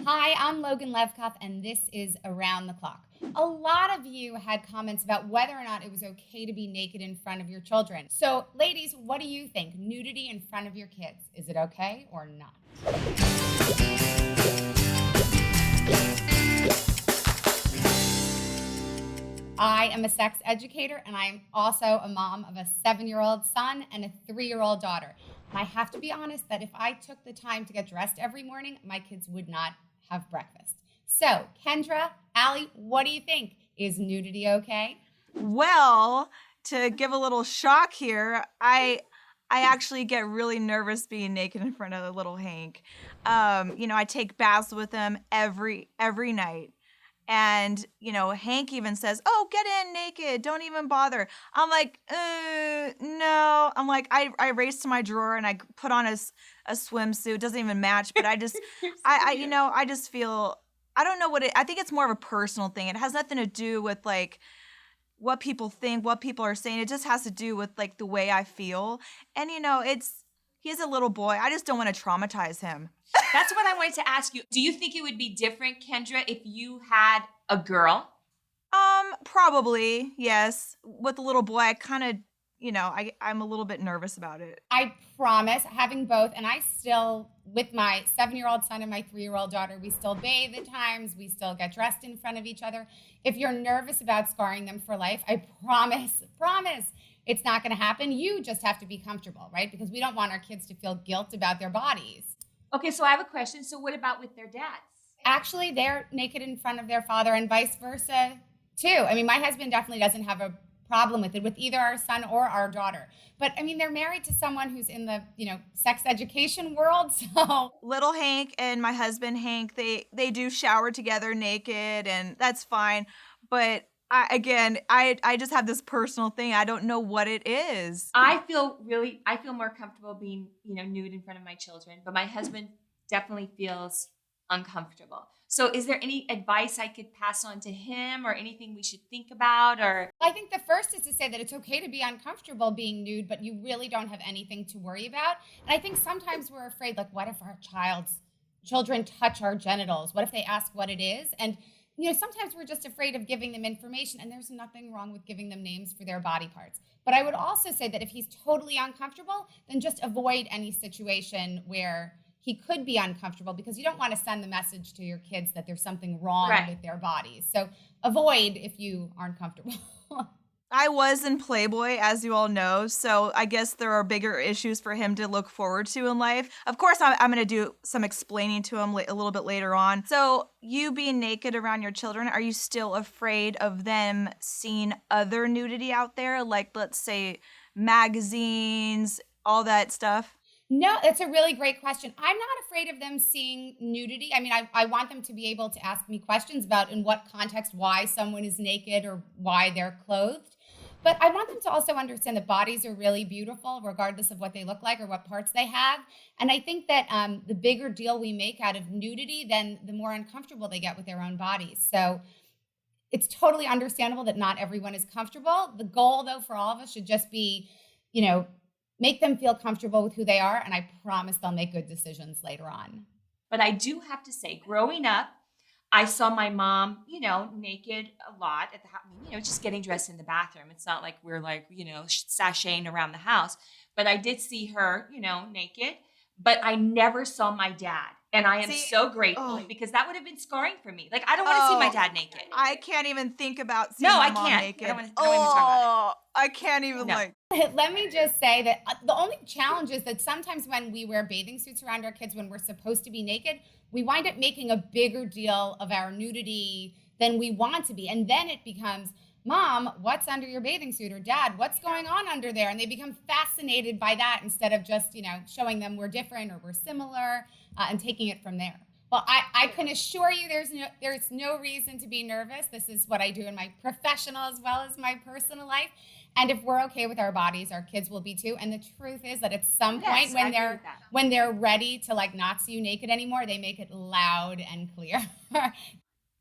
Hi, I'm Logan Levkoff, and this is Around the Clock. A lot of you had comments about whether or not it was okay to be naked in front of your children. So, ladies, what do you think? Nudity in front of your kids, is it okay or not? I am a sex educator, and I am also a mom of a 7-year-old son and a 3-year-old daughter. And I have to be honest that if I took the time to get dressed every morning, my kids would not have breakfast. So, Kendra, Ali, what do you think? Is nudity okay? Well, to give a little shock here, I actually get really nervous being naked in front of little Hank. I take baths with him every night. And, Hank even says, "Oh, get in naked. Don't even bother." I'm like, no. I'm like, I race to my drawer and I put on a swimsuit. It doesn't even match, but I just, I just feel, I don't know I think it's more of a personal thing. It has nothing to do with like what people think, what people are saying. It just has to do with like the way I feel. And, he's a little boy. I just don't want to traumatize him. That's what I wanted to ask you. Do you think it would be different, Kendra, if you had a girl? Probably, yes. With a little boy, I kind of, I'm a little bit nervous about it. I promise, having both, and I still, with my 7-year-old son and my 3-year-old daughter, we still bathe at times, we still get dressed in front of each other. If you're nervous about scarring them for life, I promise, it's not going to happen. You just have to be comfortable, right? Because we don't want our kids to feel guilt about their bodies. Okay, so I have a question. So what about with their dads? Actually, they're naked in front of their father and vice versa, too. I mean, my husband definitely doesn't have a problem with it, with either our son or our daughter. But, I mean, they're married to someone who's in the, sex education world, so. Little Hank and my husband, Hank, they do shower together naked, and that's fine. But I just have this personal thing. I don't know what it is. I feel more comfortable being, nude in front of my children, but my husband definitely feels uncomfortable. So is there any advice I could pass on to him or anything we should think about? Or I think the first is to say that it's okay to be uncomfortable being nude, but you really don't have anything to worry about. And I think sometimes we're afraid, like, what if our children touch our genitals? What if they ask what it is? And sometimes we're just afraid of giving them information, and there's nothing wrong with giving them names for their body parts. But I would also say that if he's totally uncomfortable, then just avoid any situation where he could be uncomfortable, because you don't want to send the message to your kids that there's something wrong with their bodies. So avoid if you aren't comfortable. I was in Playboy, as you all know, so I guess there are bigger issues for him to look forward to in life. Of course, I'm going to do some explaining to him a little bit later on. So you being naked around your children, are you still afraid of them seeing other nudity out there? Like, let's say, magazines, all that stuff? No, it's a really great question. I'm not afraid of them seeing nudity. I mean, I want them to be able to ask me questions about in what context, why someone is naked or why they're clothed. But I want them to also understand that bodies are really beautiful, regardless of what they look like or what parts they have. And I think that the bigger deal we make out of nudity, then the more uncomfortable they get with their own bodies. So it's totally understandable that not everyone is comfortable. The goal, though, for all of us should just be, make them feel comfortable with who they are. And I promise they'll make good decisions later on. But I do have to say, growing up, I saw my mom, naked a lot at the house, just getting dressed in the bathroom. It's not like we're like, sashaying around the house. But I did see her, naked. But I never saw my dad. And I am so grateful because that would have been scarring for me. Like, I don't want to see my dad naked. I can't even think about seeing my mom naked. I don't want to talk about it. I can't even Let me just say that the only challenge is that sometimes when we wear bathing suits around our kids when we're supposed to be naked, we wind up making a bigger deal of our nudity than we want to be. And then it becomes, Mom, what's under your bathing suit? Or Dad, what's going on under there? And they become fascinated by that instead of just, showing them we're different or we're similar and taking it from there. Well, I can assure you there's no reason to be nervous. This is what I do in my professional as well as my personal life. And if we're okay with our bodies, our kids will be too. And the truth is that at some point when they're ready to not see you naked anymore, they make it loud and clear.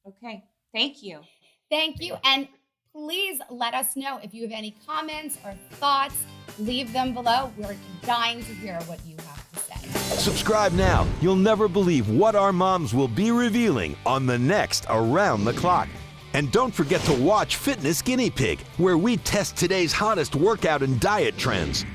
Okay. Thank you. Thank you. And please let us know if you have any comments or thoughts. Leave them below. We're dying to hear what you have to say. Subscribe now. You'll never believe what our moms will be revealing on the next Around the Clock. And don't forget to watch Fitness Guinea Pig, where we test today's hottest workout and diet trends.